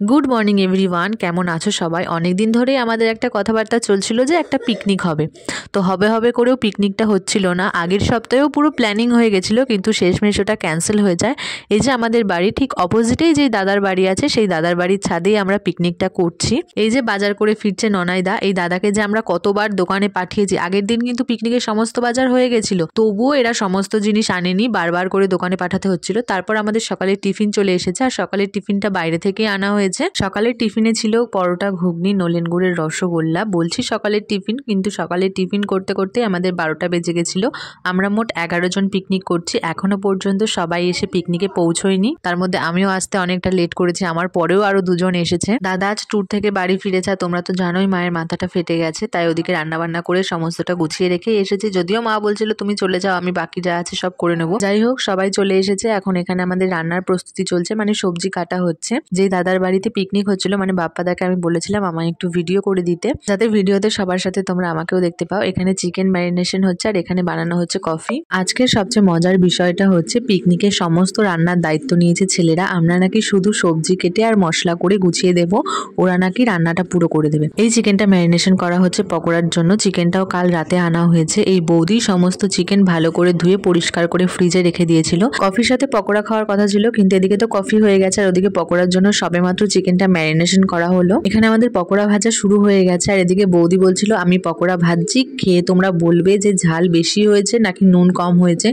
Good morning everyone, কেমন আছো সবাই? অনেক দিন ধরেই আমাদের একটা কথাবার্তা চলছিল যে একটা পিকনিক হবে। তো হবে হবে করেও পিকনিকটা হচ্ছিল না। আগের সপ্তাহেও পুরো প্ল্যানিং হয়ে গেছিলো, কিন্তু শেষমেশ ওটা ক্যান্সেল হয়ে যায়। এই যে আমাদের বাড়ি ঠিক অপোজিটেই যে দাদার বাড়ি আছে, সেই দাদার বাড়ির ছাদেই আমরা পিকনিকটা করছি। এই যে বাজার করে ফিরছে ননাইদা, এই দাদাকে যে আমরা কতবার দোকানে পাঠিয়েছি। আগের দিন কিন্তু পিকনিকের সমস্ত বাজার হয়ে গেছিলো, তবুও এরা সমস্ত জিনিস আনেনি, বারবার করে দোকানে পাঠাতে হচ্ছিল। তারপর আমাদের সকালের টিফিন চলে এসেছে, আর সকালের টিফিনটা বাইরে থেকে আনা হয়েছে। সকালের টিফিনে ছিল পরোটা, ঘুগনি, নলেন গুড়ের রসগোল্লা। বলছি সকালের টিফিন, কিন্তু সকালের টিফিন করতে করতে আমাদের 12টা বেজে গেছিল। আমরা মোট 11 জন পিকনিক করছি, এখনো পর্যন্ত সবাই এসে পিকনিকে পৌঁছয়নি। তার মধ্যে আমিও আসতে অনেকটা লেট করেছি, আমার পরেও আরো 2 জন এসেছে। দাদা আজ ট্যুর থেকে বাড়ি ফিরেছে, তোমরা তো জানোই মায়ের মাথাটা ফেটে গেছে, তাই ওদিকে রান্নাবান্না করে সমস্তটা গুছিয়ে রেখে এসেছে। যদিও মা বলছিল তুমি চলে যাও, আমি বাকি যা আছে সব করে নেবো। যাই হোক, সবাই চলে এসেছে। এখন এখানে আমাদের রান্নার প্রস্তুতি চলছে, মানে সবজি কাটা হচ্ছে। যে দাদার বাড়িতে পিকনিক হচ্ছিল, মানে বাপ্পাদাকে আমি বলেছিলাম আমায় একটু ভিডিও করে দিতে, যাতে ভিডিওতে সবার সাথে তোমরা আমাকেও দেখতে পাও। এখানে চিকেন ম্যারিনেশন হচ্ছে, আর এখানে বানানো হচ্ছে কফি। আজকের সবচেয়ে মজার বিষয়টা হচ্ছে পিকনিকের সমস্ত রান্নার দায়িত্ব নিয়েছে ছেলেরা। আমরা নাকি শুধু সবজি কেটে আর মশলা করে গুছিয়ে দেব, ওরা নাকি রান্নাটা পুরো করে দেবে। এই চিকেনটা ম্যারিনেশন করা হচ্ছে পকোড়ার জন্য। চিকেনটাও কাল রাতে আনা হয়েছে। এই বৌদি সমস্ত চিকেন ভালো করে ধুয়ে পরিষ্কার করে ফ্রিজে রেখে দিয়েছিল। কফির সাথে পকোড়া খাওয়ার কথা ছিল, কিন্তু এদিকে তো কফি হয়ে গেছে, আর ওদিকে পকোড়ার জন্য সবেমাত্র চিকেনটা ম্যারিনেশন করা হলো। এখানে আমাদের পকোড়া ভাজা শুরু হয়ে গেছে, আর এদিকে বৌদি বলছিল আমি পকোড়া ভাজছি, খেয়ে তোমরা বলবে যে ঝাল বেশি হয়েছে নাকি নুন কম হয়েছে।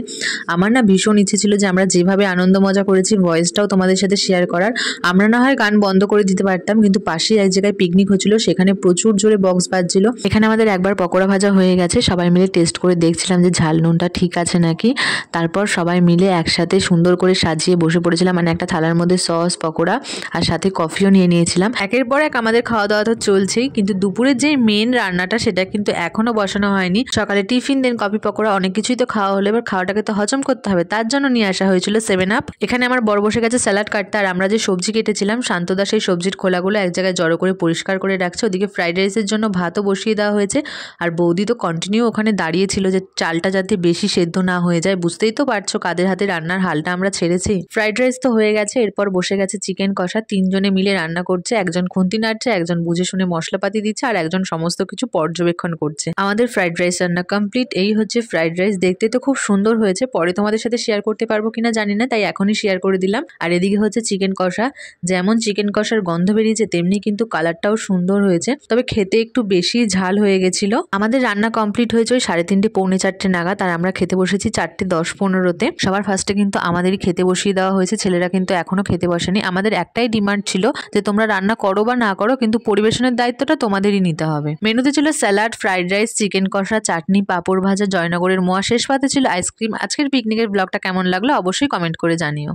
আমার না ভীষণ ইচ্ছে ছিল যে আমরা যেভাবে আনন্দ মজা করেছি ভয়েসটাও তোমাদের সাথে শেয়ার করার। আমরা না হয় গান বন্ধ করে দিতে পারতাম, কিন্তু পাশেই এক জায়গায় পিকনিক হচ্ছিল, সেখানে প্রচুর জোরে বক্স বাজছিল। এখানে আমাদের একবার পকোড়া ভাজা হয়ে গেছে, সবাই মিলে টেস্ট করে দেখছিলাম যে ঝাল নুনটা ঠিক আছে নাকি। তারপর সবাই মিলে একসাথে সুন্দর করে সাজিয়ে বসে পড়েছিলাম, মানে একটা থালার মধ্যে সস, পকোড়া আর সাথে কফিও নিয়ে নিয়েছিলাম। একের পর এক আমাদের খাওয়া দাওয়া তো চলছেই, কিন্তু দুপুরের যে মেন রান্নাটা সেটা কিন্তু এখনো বসানো হয়নি। সকালে টিফিন, দেন কফি, পকোড়া, অনেক কিছুই তো খাওয়া হলো, এবার খাওয়াটাকে তো হজম করতে হবে, তার জন্য নিয়ে আসা হয়েছিল 7 আপ। এখানে আমার বড় বসে গেছে স্যালাড কাটতে, আর আমরা যে সবজি কেটেছিলাম শান্তদা সেই সবজির খোলাগুলো এক জায়গায় জড়ো করে পরিষ্কার করে রাখছে। ওদিকে ফ্রাইড রাইসের জন্য ভাতও বসিয়ে দেওয়া হয়েছে, আর বৌদি তো কন্টিনিউ ওখানে দাঁড়িয়েছিল যে চালটা যাতে বেশি সেদ্ধ না হয়ে যায়। বুঝতেই তো পারছো কাদের হাতে রান্নার হালটা আমরা ছেড়েছি। ফ্রাইড রাইস তো হয়ে গেছে, এরপর বসে গেছে চিকেন কষা। 3 জনে মিলে রান্না করছে, একজন খুন্তি নাড়ছে, একজন বুঝে শুনে মশলাপাতি দিচ্ছে, আর একজন সমস্ত কিছু পর্যবেক্ষণ করছে। আমাদের ফ্রাইড রাইস রান্না কমপ্লিট। এই হচ্ছে ফ্রাইড রাইস, দেখতে তো খুব সুন্দর হয়েছে, পরে তোমাদের সাথে শেয়ার করতে পারবো কিনা জানি না, তাই এখনই শেয়ার করে দিলাম। আর এদিকে হচ্ছে চিকেন কষা। যেমন চিকেন কষার গন্ধ বেরিয়েছে, তেমনি কিন্তু কালারটাও সুন্দর হয়েছে, তবে খেতে একটু বেশি ঝাল হয়ে গেছিল। আমাদের রান্না কমপ্লিট হয়েছে ওই 3:30 পৌনে 4টে নাগাদ, আর আমরা খেতে বসেছি 4:10-15-তে। সবার ফার্স্টে কিন্তু আমাদেরই খেতে বসিয়ে দেওয়া হয়েছে, ছেলেরা কিন্তু এখনো খেতে বসেনি। আমাদের একটাই ডিমান্ড ছিল যে তোমরা রান্না করো বা না করো, কিন্তু পরিবেশনের দায়িত্বটা তোমাদেরই নিতে হবে। মেনুতে ছিল স্যালাড, ফ্রাইড রাইস, চিকেন কষা, চাটনি, পাঁপড় ভাজা, জয়নগরের মোয়া, শেষ পাতে ছিল আইসক্রিম। আজকের পিকনিকের ব্লগটা কেমন লাগলো অবশ্যই কমেন্ট করে জানিও।